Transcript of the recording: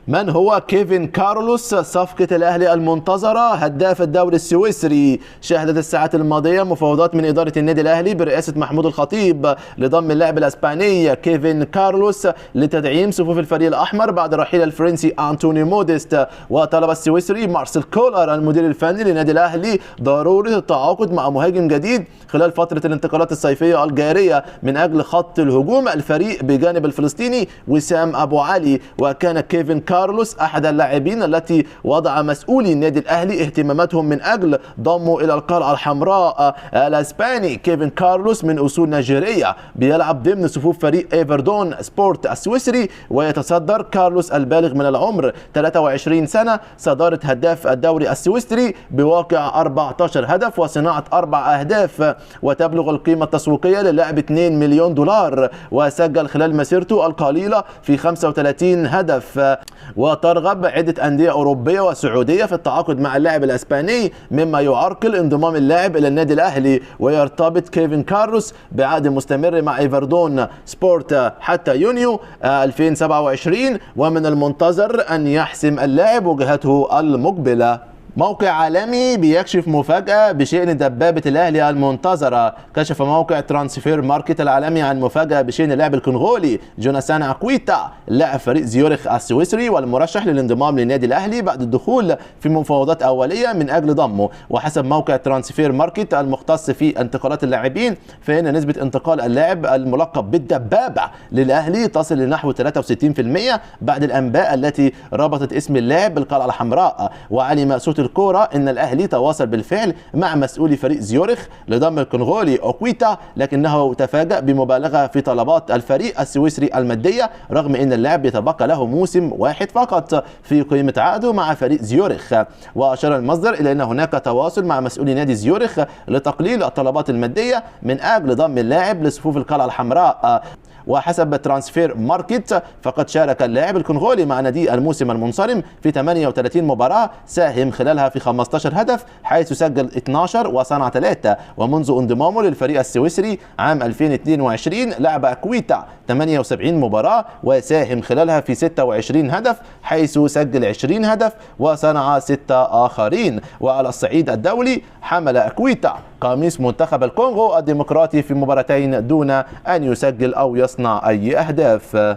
من هو كيفن كارلوس؟ صفقة الأهلي المنتظرة هداف الدوري السويسري. شهدت الساعات الماضية مفاوضات من إدارة النادي الأهلي برئاسة محمود الخطيب لضم اللاعب الأسباني كيفن كارلوس لتدعيم صفوف الفريق الأحمر بعد رحيل الفرنسي أنتوني موديست. وطلب السويسري مارسيل كولر المدير الفني للنادي الأهلي ضرورة التعاقد مع مهاجم جديد خلال فترة الانتقالات الصيفية الجارية من أجل خط الهجوم الفريق بجانب الفلسطيني وسام أبو علي. وكان كيفن كارلوس أحد اللاعبين التي وضع مسؤولي النادي الأهلي اهتماماتهم من أجل ضمه إلى القلعة الحمراء. الأسباني كيفن كارلوس من أصول نيجيرية بيلعب ضمن صفوف فريق ايفردون سبورت السويسري. ويتصدر كارلوس البالغ من العمر 23 سنة صدارة هداف الدوري السويسري بواقع 14 هدف وصناعة 4 أهداف. وتبلغ القيمة التسويقية للاعب 2 مليون دولار. وسجل خلال مسيرته القليلة في 35 هدف. وترغب عدة أندية أوروبية وسعودية في التعاقد مع اللاعب الأسباني مما يعرقل انضمام اللاعب إلى النادي الأهلي. ويرتبط كيفن كارلوس بعقد مستمر مع ايفردون سبورت حتى يونيو 2027 ومن المنتظر أن يحسم اللاعب وجهته المقبلة. موقع عالمي بيكشف مفاجأة بشأن دبابة الأهلي المنتظرة. كشف موقع ترانسفير ماركت العالمي عن مفاجأة بشأن اللاعب الكونغولي جوناثان أكويتا لاعب فريق زيورخ السويسري والمرشح للانضمام للنادي الأهلي بعد الدخول في مفاوضات أولية من أجل ضمه. وحسب موقع ترانسفير ماركت المختص في انتقالات اللاعبين فإن نسبة انتقال اللاعب الملقب بالدبابة للأهلي تصل لنحو 63% بعد الأنباء التي ربطت اسم اللاعب بالقلعة الحمراء. وعلم صوت الكورة ان الاهلي تواصل بالفعل مع مسؤولي فريق زيورخ لضم الكونغولي اوكويتا لكنه تفاجأ بمبالغة في طلبات الفريق السويسري المادية رغم ان اللاعب يتبقى له موسم واحد فقط في قيمة عقده مع فريق زيورخ. واشار المصدر الى ان هناك تواصل مع مسؤولي نادي زيورخ لتقليل الطلبات المادية من اجل ضم اللاعب لصفوف القلعة الحمراء. وحسب ترانسفير ماركت فقد شارك اللاعب الكونغولي مع نادي الموسم المنصرم في 38 مباراة ساهم خلالها في 15 هدف حيث سجل 12 وصنع 3. ومنذ انضمامه للفريق السويسري عام 2022 لعب أكويتا 78 مباراة وساهم خلالها في 26 هدف حيث سجل 20 هدف وصنع 6 آخرين. وعلى الصعيد الدولي حمل أكويتا قميص منتخب الكونغو الديمقراطي في مباراتين دون أن يسجل أو يصنع أي أهداف.